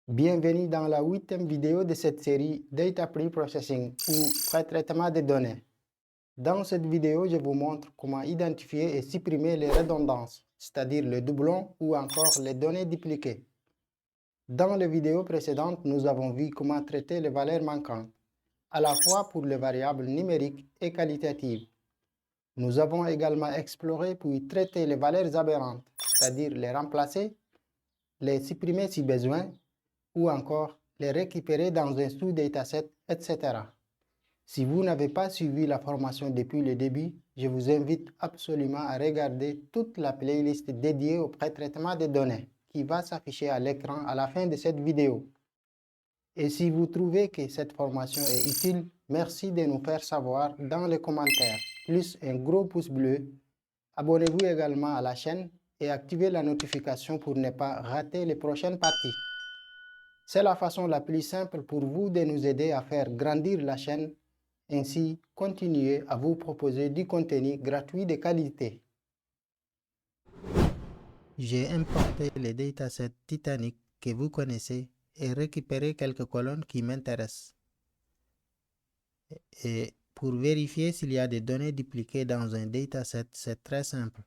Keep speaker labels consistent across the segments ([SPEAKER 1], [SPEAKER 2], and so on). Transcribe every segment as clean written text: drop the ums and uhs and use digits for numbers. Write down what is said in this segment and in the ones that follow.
[SPEAKER 1] Bienvenue dans la 8e vidéo de cette série Data Pre-Processing ou pré-traitement des données. Dans cette vidéo, je vous montre comment identifier et supprimer les redondances, c'est-à-dire les doublons ou encore les données dupliquées. Dans les vidéos précédentes, nous avons vu comment traiter les valeurs manquantes, à la fois pour les variables numériques et qualitatives. Nous avons également exploré puis traité les valeurs aberrantes, c'est-à-dire les remplacer, les supprimer si besoin, ou encore les récupérer dans un sous-dataset, etc. Si vous n'avez pas suivi la formation depuis le début, je vous invite absolument à regarder toute la playlist dédiée au pré-traitement des données qui va s'afficher à l'écran à la fin de cette vidéo. Et si vous trouvez que cette formation est utile, merci de nous faire savoir dans les commentaires, plus un gros pouce bleu. Abonnez-vous également à la chaîne et activez la notification pour ne pas rater les prochaines parties. C'est la façon la plus simple pour vous de nous aider à faire grandir la chaîne, ainsi continuer à vous proposer du contenu gratuit de qualité. J'ai importé les datasets Titanic que vous connaissez et récupéré quelques colonnes qui m'intéressent. Et pour vérifier s'il y a des données dupliquées dans un dataset, c'est très simple.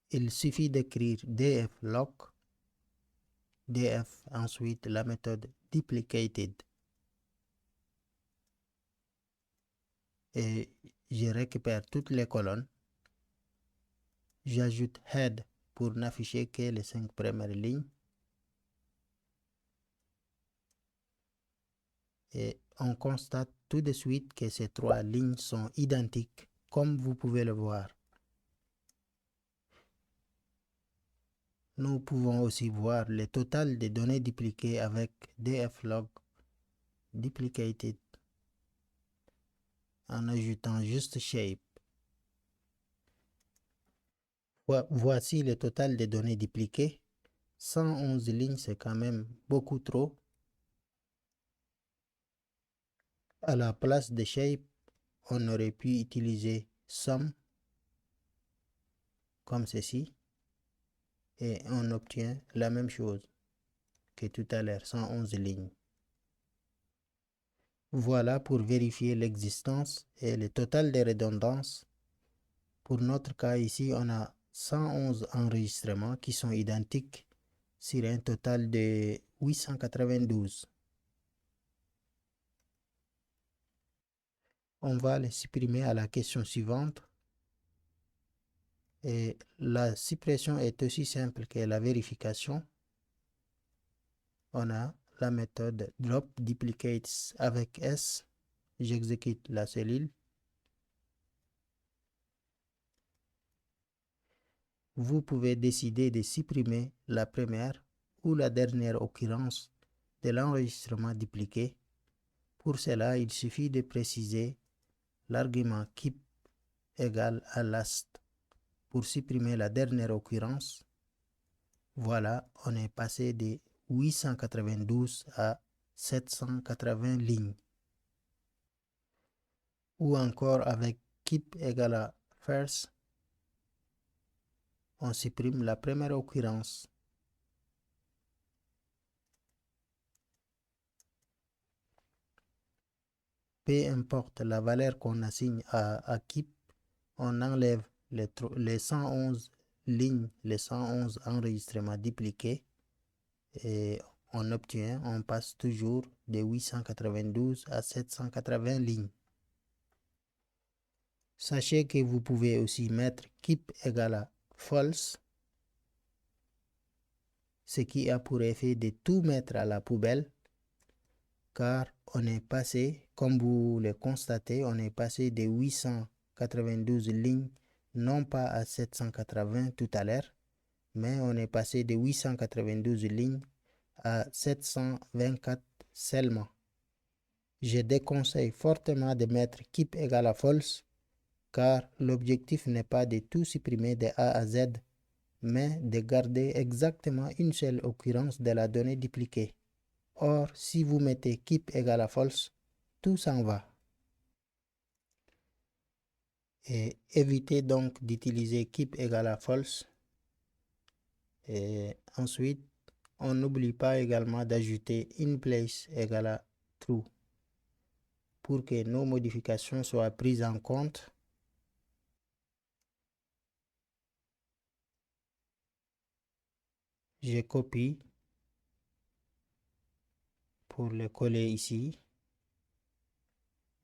[SPEAKER 1] Il suffit d'écrire dflog, df, ensuite la méthode duplicated. Et je récupère toutes les colonnes. J'ajoute head pour n'afficher que les 5 premières lignes. Et on constate tout de suite que ces 3 lignes sont identiques, comme vous pouvez le voir. Nous pouvons aussi voir le total des données dupliquées avec dflog duplicated en ajoutant juste shape. Voici le total des données dupliquées. 111 lignes, c'est quand même beaucoup trop. À la place de shape, on aurait pu utiliser sum comme ceci et on obtient la même chose que tout à l'heure, 111 lignes. Voilà pour vérifier l'existence et le total des redondances. Pour notre cas ici, on a 111 enregistrements qui sont identiques sur un total de 892. On va les supprimer à la question suivante. Et la suppression est aussi simple que la vérification. On a la méthode drop duplicates avec S. J'exécute la cellule. Vous pouvez décider de supprimer la première ou la dernière occurrence de l'enregistrement dupliqué. Pour cela, il suffit de préciser l'argument keep égale à last pour supprimer la dernière occurrence. Voilà, on est passé de 892 à 780 lignes. Ou encore avec keep égale à first, on supprime la première occurrence. Peu importe la valeur qu'on assigne à keep, on enlève les 111 lignes, les 111 enregistrements dupliqués et on passe toujours de 892 à 780 lignes. Sachez que vous pouvez aussi mettre keep égale à false, ce qui a pour effet de tout mettre à la poubelle, car on est passé, comme vous le constatez, on est passé de 892 lignes, non pas à 780 tout à l'heure, mais on est passé de 892 lignes à 724 seulement. Je déconseille fortement de mettre keep égale à false, car l'objectif n'est pas de tout supprimer de A à Z, mais de garder exactement une seule occurrence de la donnée dupliquée. Or, si vous mettez keep égale à false, tout s'en va. Et évitez donc d'utiliser keep égale à false. Et ensuite, on n'oublie pas également d'ajouter InPlace égale à True pour que nos modifications soient prises en compte. Je copie pour le coller ici.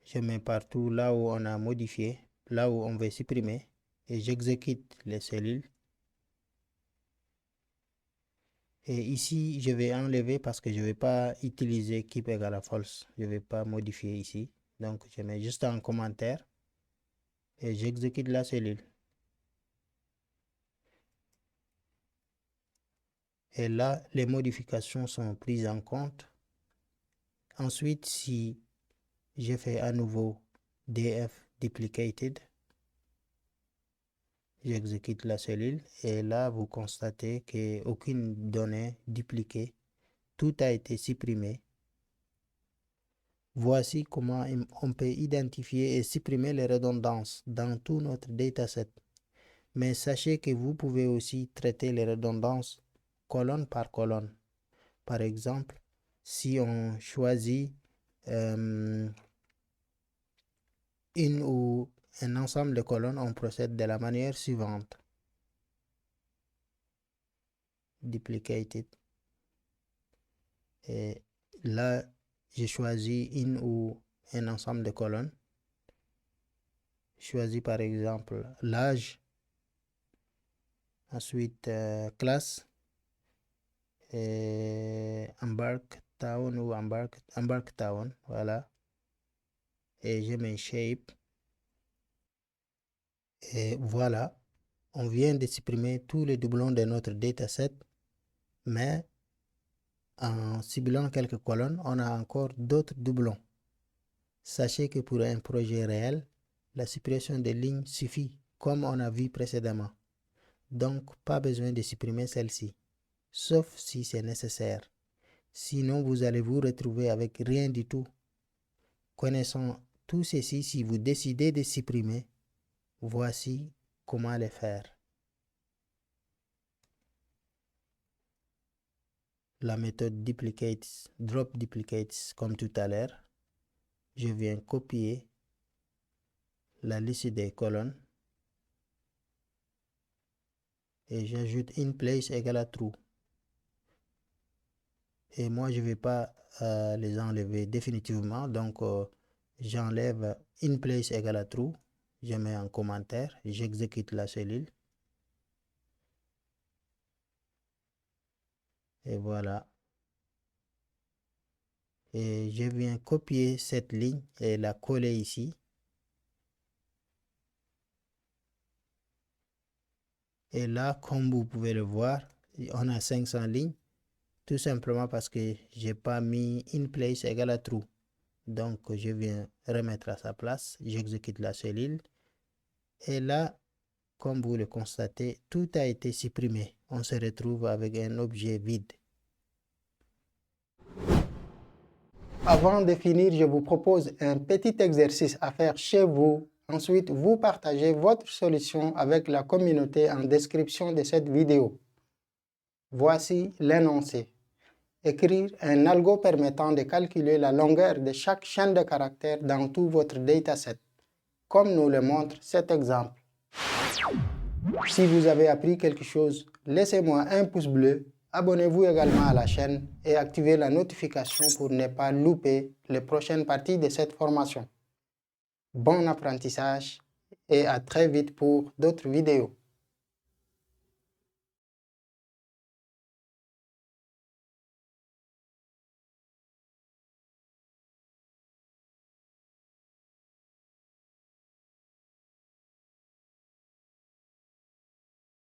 [SPEAKER 1] Je mets partout là où on a modifié, là où on veut supprimer, et j'exécute les cellules. Et ici, je vais enlever parce que je ne vais pas utiliser keep égale à false. Je ne vais pas modifier ici. Donc, je mets juste un commentaire et j'exécute la cellule. Et là, les modifications sont prises en compte. Ensuite, si je fais à nouveau df duplicated, j'exécute la cellule et là, vous constatez qu'aucune donnée dupliquée. Tout a été supprimé. Voici comment on peut identifier et supprimer les redondances dans tout notre dataset. Mais sachez que vous pouvez aussi traiter les redondances colonne par colonne. Par exemple, si on choisit une ou un ensemble de colonnes, on procède de la manière suivante. Duplicated. Et là, j'ai choisi une ou un ensemble de colonnes. Choisis par exemple l'âge, ensuite classe, et Embark Town ou Embark Town, voilà. Et je mets shape. Et voilà, on vient de supprimer tous les doublons de notre dataset, mais en ciblant quelques colonnes, on a encore d'autres doublons. Sachez que pour un projet réel, la suppression des lignes suffit, comme on a vu précédemment. Donc, pas besoin de supprimer celle-ci, sauf si c'est nécessaire. Sinon, vous allez vous retrouver avec rien du tout. Connaissant tout ceci, si vous décidez de supprimer, voici comment le faire. La méthode duplicates, drop duplicates comme tout à l'heure. Je viens copier la liste des colonnes et j'ajoute InPlace égale à true. Et moi, je ne vais pas les enlever définitivement, donc j'enlève InPlace égale à true. Je mets un commentaire, j'exécute la cellule. Et voilà. Et je viens copier cette ligne et la coller ici. Et là, comme vous pouvez le voir, on a 500 lignes, tout simplement parce que j'ai pas mis InPlace égale à true. Donc, je viens remettre à sa place, j'exécute la cellule. Et là, comme vous le constatez, tout a été supprimé. On se retrouve avec un objet vide. Avant de finir, je vous propose un petit exercice à faire chez vous. Ensuite, vous partagez votre solution avec la communauté en description de cette vidéo. Voici l'énoncé. Écrire un algo permettant de calculer la longueur de chaque chaîne de caractères dans tout votre dataset, comme nous le montre cet exemple. Si vous avez appris quelque chose, laissez-moi un pouce bleu, abonnez-vous également à la chaîne et activez la notification pour ne pas louper les prochaines parties de cette formation. Bon apprentissage et à très vite pour d'autres vidéos.